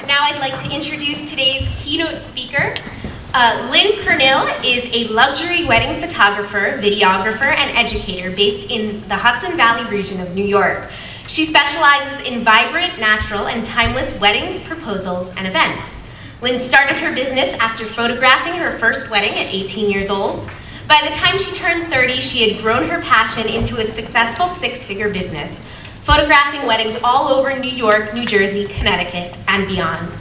Now I'd like to introduce today's keynote speaker. Pernille is a luxury wedding photographer, videographer, and educator based in the Hudson Valley region of New York. She specializes in vibrant, natural, and timeless weddings, proposals, and events. Lynn started her business after photographing her first wedding at 18 years old. By the time she turned 30, she had grown her passion into a successful six-figure business, photographing weddings all over New York, New Jersey, Connecticut, and beyond.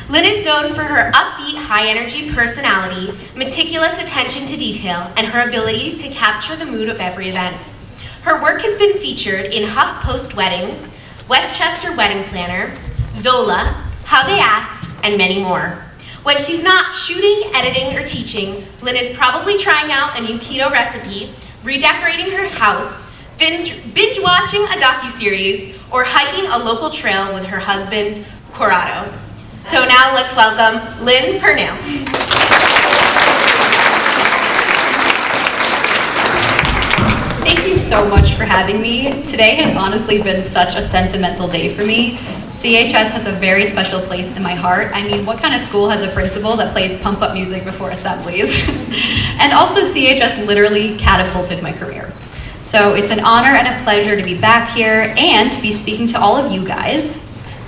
Lynn is known for her upbeat, high-energy personality, meticulous attention to detail, and her ability to capture the mood of every event. Her work has been featured in HuffPost Weddings, Westchester Wedding Planner, Zola, How They Asked, and many more. When she's not shooting, editing, or teaching, Lynn is probably trying out a new keto recipe, redecorating her house, binge-watching a docuseries, or hiking a local trail with her husband, Corrado. So now let's welcome Lynn Pernille. Thank you so much for having me. Today has honestly been such a sentimental day for me. CHS has a very special place in my heart. I mean, what kind of school has a principal that plays pump-up music before assemblies? And also, CHS literally catapulted my career. So it's an honor and a pleasure to be back here and to be speaking to all of you guys,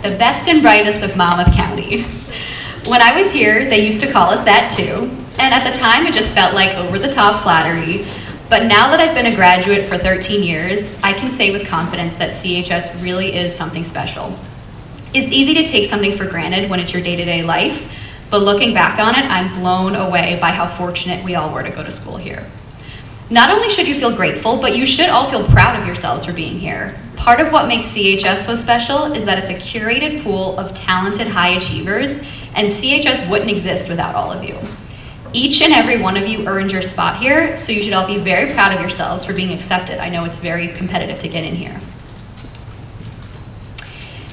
the best and brightest of Monmouth County. When I was here, they used to call us that too, and at the time it just felt like over-the-top flattery. But now that I've been a graduate for 13 years, I can say with confidence that CHS really is something special. It's easy to take something for granted when it's your day-to-day life, but looking back on it, I'm blown away by how fortunate we all were to go to school here. Not only should you feel grateful, but you should all feel proud of yourselves for being here. Part of what makes CHS so special is that it's a curated pool of talented high achievers, and CHS wouldn't exist without all of you. Each and every one of you earned your spot here, so you should all be very proud of yourselves for being accepted. I know it's very competitive to get in here.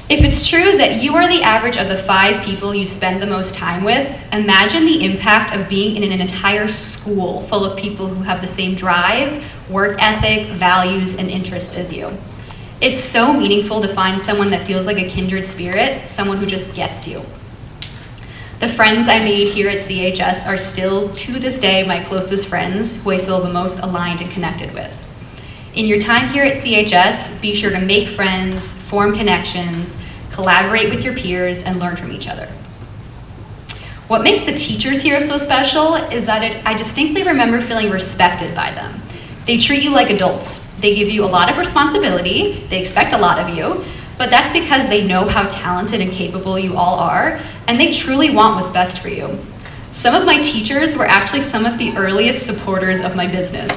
If it's true that you are the average of the 5 people you spend the most time with, imagine the impact of being in an entire school full of people who have the same drive, work ethic, values, and interests as you. It's so meaningful to find someone that feels like a kindred spirit, someone who just gets you. The friends I made here at CHS are still, to this day, my closest friends who I feel the most aligned and connected with. In your time here at CHS, be sure to make friends, form connections, collaborate with your peers, and learn from each other. What makes the teachers here so special is that I distinctly remember feeling respected by them. They treat you like adults. They give you a lot of responsibility, they expect a lot of you, but that's because they know how talented and capable you all are, and they truly want what's best for you. Some of my teachers were actually some of the earliest supporters of my business.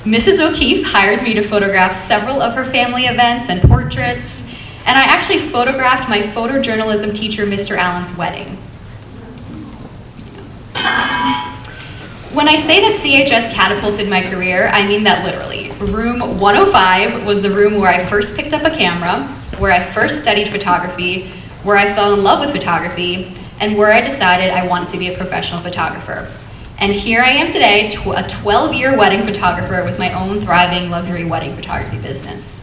Mrs. O'Keefe hired me to photograph several of her family events and portraits, and I actually photographed my photojournalism teacher, Mr. Allen's wedding. When I say that CHS catapulted my career, I mean that literally. Room 105 was the room where I first picked up a camera, where I first studied photography, where I fell in love with photography, and where I decided I wanted to be a professional photographer. And here I am today, a 12-year wedding photographer with my own thriving luxury wedding photography business.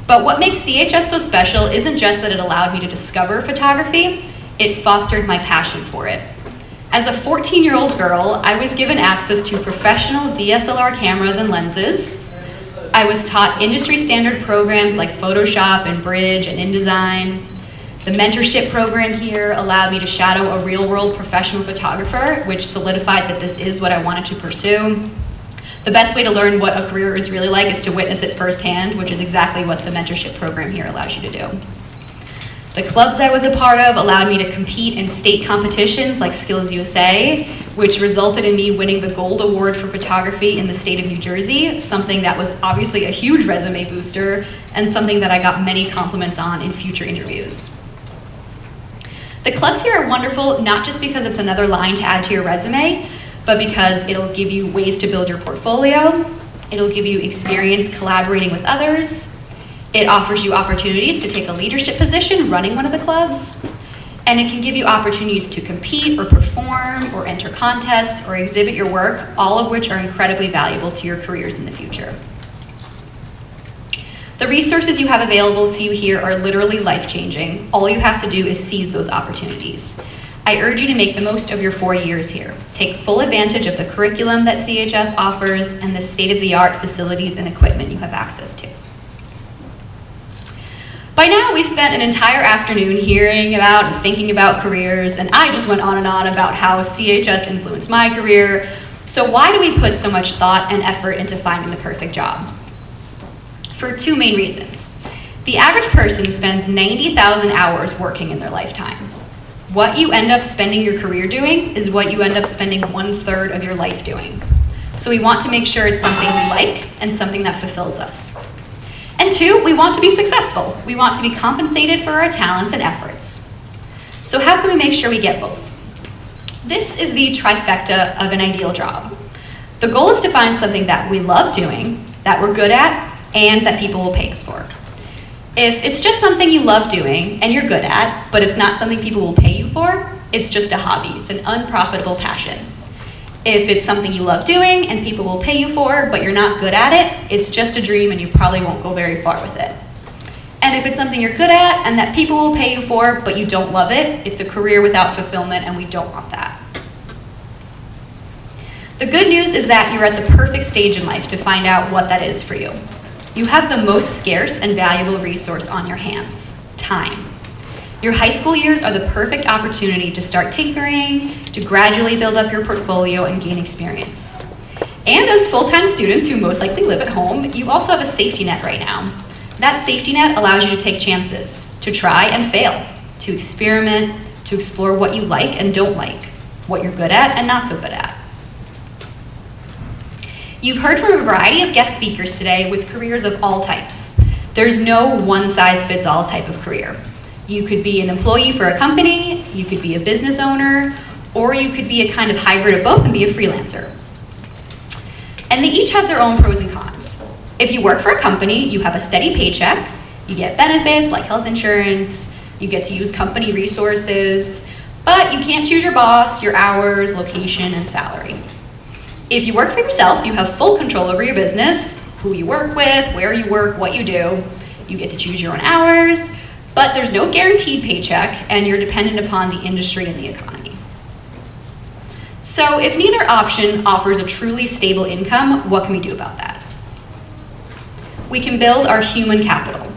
But what makes CHS so special isn't just that it allowed me to discover photography, it fostered my passion for it. As a 14-year-old girl, I was given access to professional DSLR cameras and lenses. I was taught industry standard programs like Photoshop and Bridge and InDesign. The mentorship program here allowed me to shadow a real-world professional photographer, which solidified that this is what I wanted to pursue. The best way to learn what a career is really like is to witness it firsthand, which is exactly what the mentorship program here allows you to do. The clubs I was a part of allowed me to compete in state competitions like Skills USA, which resulted in me winning the Gold Award for Photography in the state of New Jersey, something that was obviously a huge resume booster and something that I got many compliments on in future interviews. The clubs here are wonderful, not just because it's another line to add to your resume, but because it'll give you ways to build your portfolio, it'll give you experience collaborating with others, it offers you opportunities to take a leadership position running one of the clubs, and it can give you opportunities to compete or perform or enter contests or exhibit your work, all of which are incredibly valuable to your careers in the future. The resources you have available to you here are literally life-changing. All you have to do is seize those opportunities. I urge you to make the most of your 4 years here. Take full advantage of the curriculum that CHS offers and the state-of-the-art facilities and equipment you have access to. By now, we've spent an entire afternoon hearing about and thinking about careers, and I just went on and on about how CHS influenced my career. So why do we put so much thought and effort into finding the perfect job? For 2 main reasons. The average person spends 90,000 hours working in their lifetime. What you end up spending your career doing is what you end up spending 1/3 of your life doing. So we want to make sure it's something we like and something that fulfills us. And 2, we want to be successful. We want to be compensated for our talents and efforts. So how can we make sure we get both? This is the trifecta of an ideal job. The goal is to find something that we love doing, that we're good at, and that people will pay us for. If it's just something you love doing and you're good at, but it's not something people will pay you for, it's just a hobby. It's an unprofitable passion. If it's something you love doing and people will pay you for, but you're not good at it, it's just a dream and you probably won't go very far with it. And if it's something you're good at and that people will pay you for, but you don't love it, it's a career without fulfillment, and we don't want that. The good news is that you're at the perfect stage in life to find out what that is for you. You have the most scarce and valuable resource on your hands: time. Your high school years are the perfect opportunity to start tinkering, to gradually build up your portfolio and gain experience. And as full-time students who most likely live at home, you also have a safety net right now. That safety net allows you to take chances, to try and fail, to experiment, to explore what you like and don't like, what you're good at and not so good at. You've heard from a variety of guest speakers today with careers of all types. There's no one-size-fits-all type of career. You could be an employee for a company, you could be a business owner, or you could be a kind of hybrid of both and be a freelancer. And they each have their own pros and cons. If you work for a company, you have a steady paycheck, you get benefits like health insurance, you get to use company resources, but you can't choose your boss, your hours, location, and salary. If you work for yourself, you have full control over your business, who you work with, where you work, what you do. You get to choose your own hours, but there's no guaranteed paycheck, and you're dependent upon the industry and the economy. So if neither option offers a truly stable income, what can we do about that? We can build our human capital.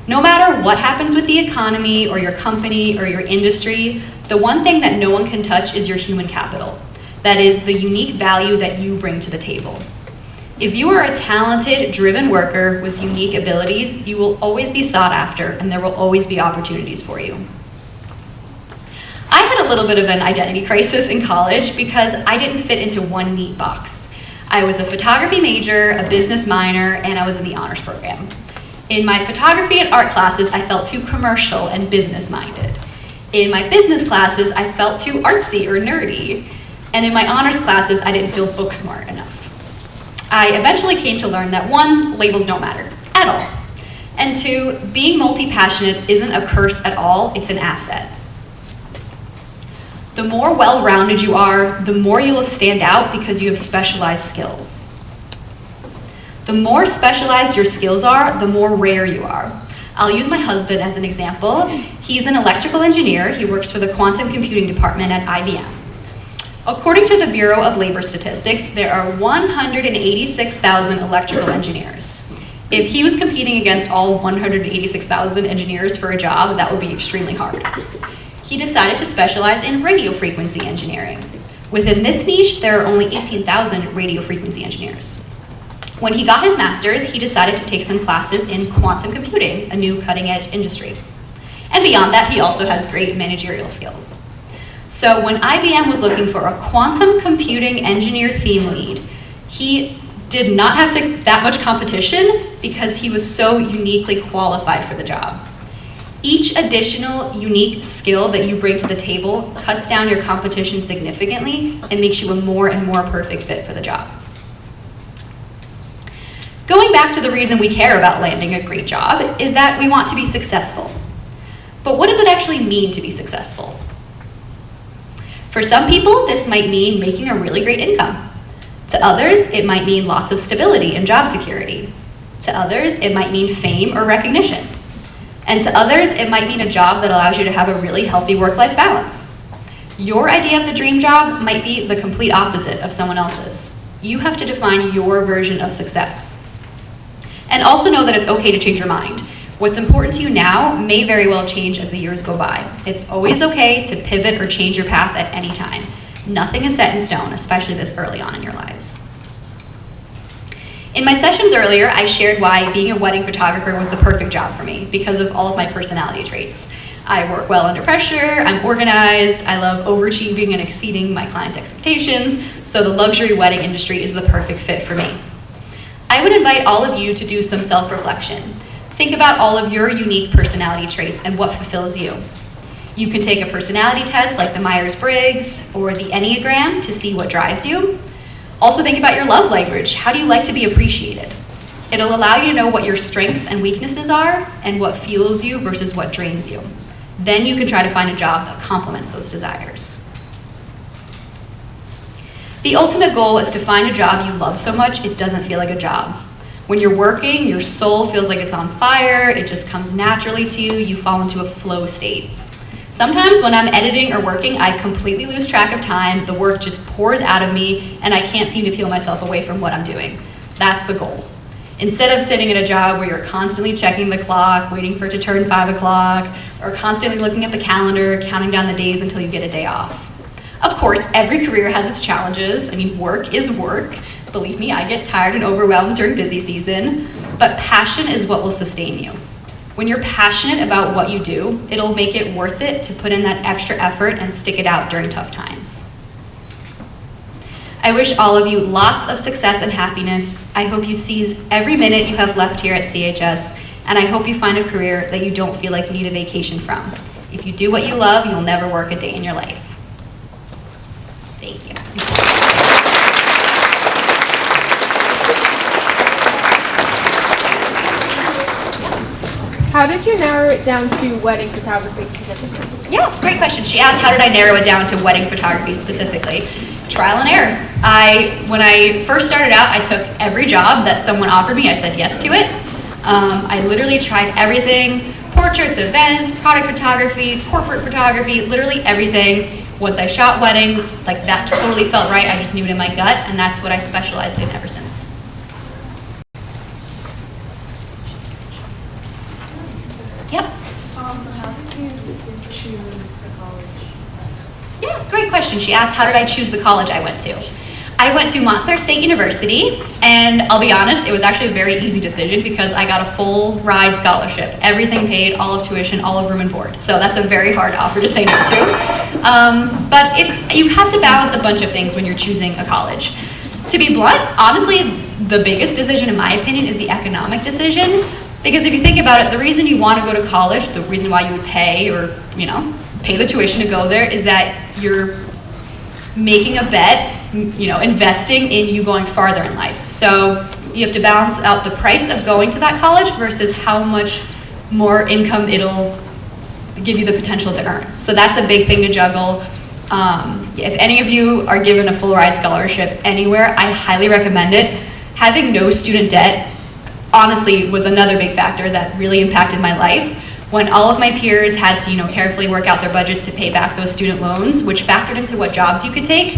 No matter what happens with the economy or your company or your industry, the one thing that no one can touch is your human capital. That is the unique value that you bring to the table. If you are a talented, driven worker with unique abilities, you will always be sought after and there will always be opportunities for you. I had a little bit of an identity crisis in college because I didn't fit into one neat box. I was a photography major, a business minor, and I was in the honors program. In my photography and art classes, I felt too commercial and business-minded. In my business classes, I felt too artsy or nerdy. And in my honors classes, I didn't feel book smart enough. I eventually came to learn that 1, labels don't matter at all. And 2, being multi-passionate isn't a curse at all, it's an asset. The more well-rounded you are, the more you will stand out because you have specialized skills. The more specialized your skills are, the more rare you are. I'll use my husband as an example. He's an electrical engineer. He works for the quantum computing department at IBM. According to the Bureau of Labor Statistics, there are 186,000 electrical engineers. If he was competing against all 186,000 engineers for a job, that would be extremely hard. He decided to specialize in radio frequency engineering. Within this niche, there are only 18,000 radio frequency engineers. When he got his master's, he decided to take some classes in quantum computing, a new cutting-edge industry. And beyond that, he also has great managerial skills. So when IBM was looking for a quantum computing engineer theme lead, he did not have that much competition because he was so uniquely qualified for the job. Each additional unique skill that you bring to the table cuts down your competition significantly and makes you a more and more perfect fit for the job. Going back to the reason we care about landing a great job is that we want to be successful. But what does it actually mean to be successful? For some people, this might mean making a really great income. To others, it might mean lots of stability and job security. To others, it might mean fame or recognition. And to others, it might mean a job that allows you to have a really healthy work-life balance. Your idea of the dream job might be the complete opposite of someone else's. You have to define your version of success. And also know that it's okay to change your mind. What's important to you now may very well change as the years go by. It's always okay to pivot or change your path at any time. Nothing is set in stone, especially this early on in your lives. In my sessions earlier, I shared why being a wedding photographer was the perfect job for me because of all of my personality traits. I work well under pressure, I'm organized, I love overachieving and exceeding my clients' expectations, so the luxury wedding industry is the perfect fit for me. I would invite all of you to do some self-reflection. Think about all of your unique personality traits and what fulfills you. You can take a personality test like the Myers-Briggs or the Enneagram to see what drives you. Also think about your love language. How do you like to be appreciated? It'll allow you to know what your strengths and weaknesses are and what fuels you versus what drains you. Then you can try to find a job that complements those desires. The ultimate goal is to find a job you love so much it doesn't feel like a job. When you're working, your soul feels like it's on fire, it just comes naturally to you, you fall into a flow state. Sometimes when I'm editing or working, I completely lose track of time, the work just pours out of me, and I can't seem to peel myself away from what I'm doing. That's the goal. Instead of sitting at a job where you're constantly checking the clock, waiting for it to turn 5 o'clock, or constantly looking at the calendar, counting down the days until you get a day off. Of course, every career has its challenges. I mean, work is work. Believe me, I get tired and overwhelmed during busy season, but passion is what will sustain you. When you're passionate about what you do, it'll make it worth it to put in that extra effort and stick it out during tough times. I wish all of you lots of success and happiness. I hope you seize every minute you have left here at CHS, and I hope you find a career that you don't feel like you need a vacation from. If you do what you love, you'll never work a day in your life. Thank you. How did you narrow it down to wedding photography specifically? Yeah, great question. She asked, how did I narrow it down to wedding photography specifically? Trial and error. When I first started out, I took every job that someone offered me. I said yes to it. I literally tried everything, portraits, events, product photography, corporate photography, literally everything. Once I shot weddings, like that totally felt right. I just knew it in my gut, and that's what I specialized in ever since. Yep. How did you choose the college? Yeah, great question. She asked, how did I choose the college I went to? I went to Montclair State University, and I'll be honest, it was actually a very easy decision because I got a full ride scholarship. Everything paid, all of tuition, all of room and board. So that's a very hard offer to say no to. But you have to balance a bunch of things when you're choosing a college. To be blunt, honestly, the biggest decision in my opinion is the economic decision. Because if you think about it, the reason you want to go to college, the reason why you would pay or, pay the tuition to go there is that you're making a bet, investing in you going farther in life. So you have to balance out the price of going to that college versus how much more income it'll give you the potential to earn. So that's a big thing to juggle. If any of you are given a full ride scholarship anywhere, I highly recommend it. Having no student debt honestly was another big factor that really impacted my life. When all of my peers had to, carefully work out their budgets to pay back those student loans, which factored into what jobs you could take,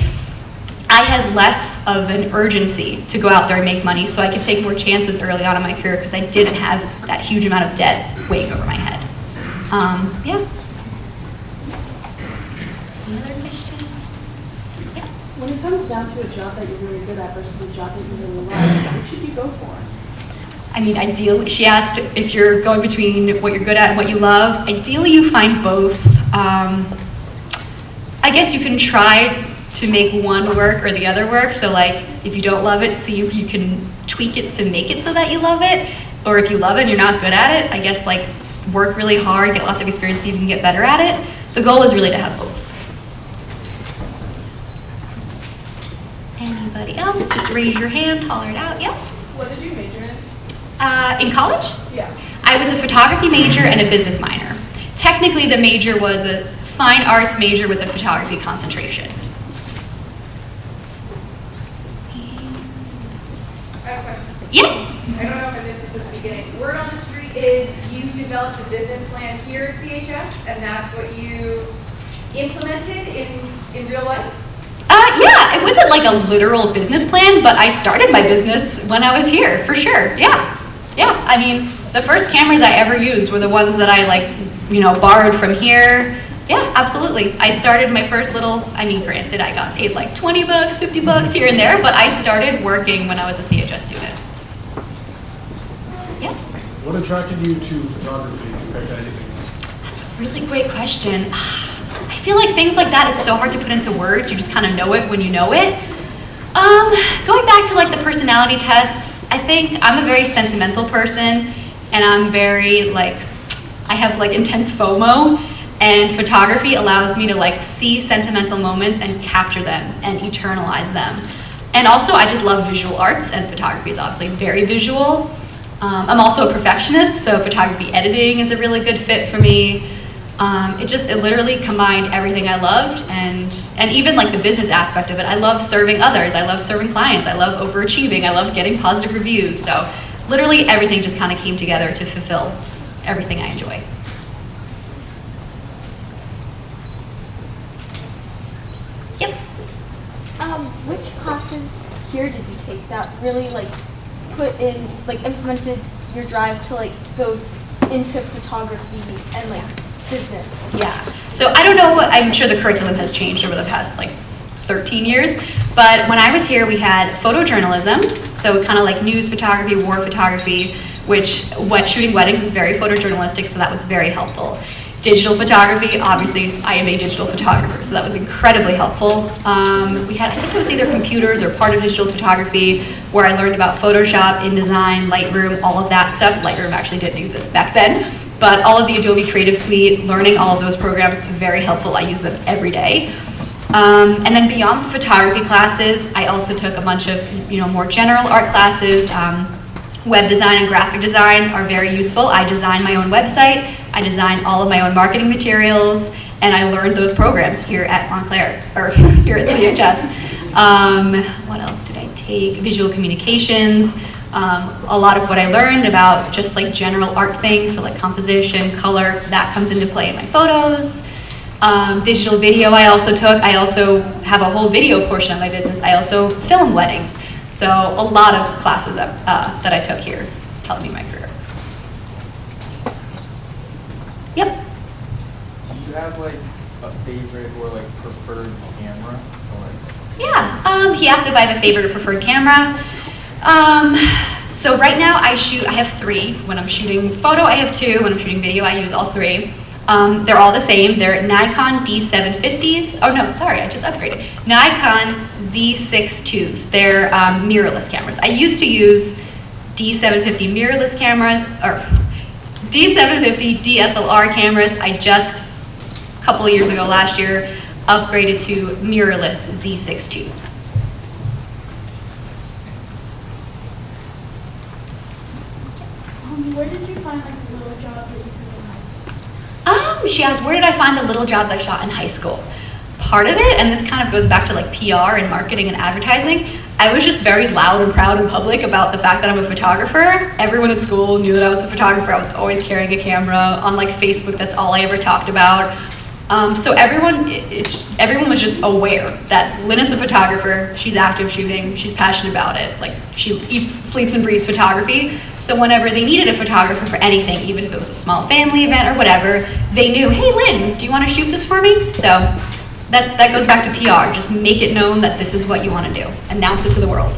I had less of an urgency to go out there and make money, so I could take more chances early on in my career because I didn't have that huge amount of debt weighing over my head. Yeah. Another question? Yeah. When it comes down to a job that you're really good at versus a job that you really love, what should you go for? Ideally, she asked if you're going between what you're good at and what you love. Ideally, you find both. I guess you can try to make one work or the other work. So if you don't love it, see if you can tweak it to make it so that you love it. Or if you love it and you're not good at it, I guess work really hard, get lots of experience so you can get better at it. The goal is really to have both. Anybody else? Just raise your hand, holler it out. Yes? What did you major in? In college? Yeah. I was a photography major and a business minor. Technically, the major was a fine arts major with a photography concentration. I have a question. Yeah. I don't know if I missed this beginning. Word on the street is you developed a business plan here at CHS, and that's what you implemented in real life? Yeah, it wasn't like a literal business plan, but I started my business when I was here, for sure, yeah. Yeah, I mean, the first cameras I ever used were the ones that I borrowed from here. Yeah, absolutely. I started my first little, granted, I got paid like 20 bucks, 50 bucks here and there, but I started working when I was a CHS student. Yeah. What attracted you to photography compared to anything else? That's a really great question. I feel like things like that, it's so hard to put into words. You just kind of know it when you know it. Going back to like the personality tests, I think I'm a very sentimental person, and I'm very I have like intense FOMO, and photography allows me to like see sentimental moments and capture them and eternalize them. And also I just love visual arts, and photography is obviously very visual. I'm also a perfectionist, so photography editing is a really good fit for me. It literally combined everything I loved, and even like the business aspect of it. I love serving others, I love serving clients, I love overachieving, I love getting positive reviews. So literally everything just kind of came together to fulfill everything I enjoy. Yep. Which classes here did you take that really implemented your drive to go into photography and business? Yeah, so I don't know, I'm sure the curriculum has changed over the past 13 years, but when I was here we had photojournalism, so kind of like news photography, war photography, which shooting weddings is very photojournalistic, so that was very helpful. Digital photography, obviously I am a digital photographer, so that was incredibly helpful. We had, I think it was either computers or part of digital photography, where I learned about Photoshop, InDesign, Lightroom, all of that stuff. Lightroom actually didn't exist back then. But all of the Adobe Creative Suite, learning all of those programs, very helpful. I use them every day. And then beyond the photography classes, I also took a bunch of more general art classes. Web design and graphic design are very useful. I design my own website. I design all of my own marketing materials, and I learned those programs here at Montclair, or here at CHS. What else did I take? Visual communications. A lot of what I learned about just general art things, so composition, color, that comes into play in my photos. Digital video I also took. I also have a whole video portion of my business. I also film weddings. So a lot of classes that I took here helped me in my career. Yep. Do you have a favorite or preferred camera? Yeah, he asked if I have a favorite or preferred camera. So right now I have 3. When I'm shooting photo, I have 2. When I'm shooting video, I use all 3. They're all the same. They're Nikon D750s. Oh no, sorry, I just upgraded. Nikon Z6 IIs. They're mirrorless cameras. I used to use D750 mirrorless cameras, or D750 DSLR cameras. I just, a couple of years ago, last year, upgraded to mirrorless Z6 IIs. Where did you find the little job that you took in high school? She asked, where did I find the little jobs I shot in high school? Part of it, and this kind of goes back to PR and marketing and advertising, I was just very loud and proud in public about the fact that I'm a photographer. Everyone at school knew that I was a photographer. I was always carrying a camera. On Facebook, that's all I ever talked about. So everyone was just aware that Lynn is a photographer. She's active shooting. She's passionate about it. She eats, sleeps, and breathes photography. So whenever they needed a photographer for anything, even if it was a small family event or whatever, they knew, hey Lynn, do you want to shoot this for me? So that goes back to PR. Just make it known that this is what you want to do. Announce it to the world.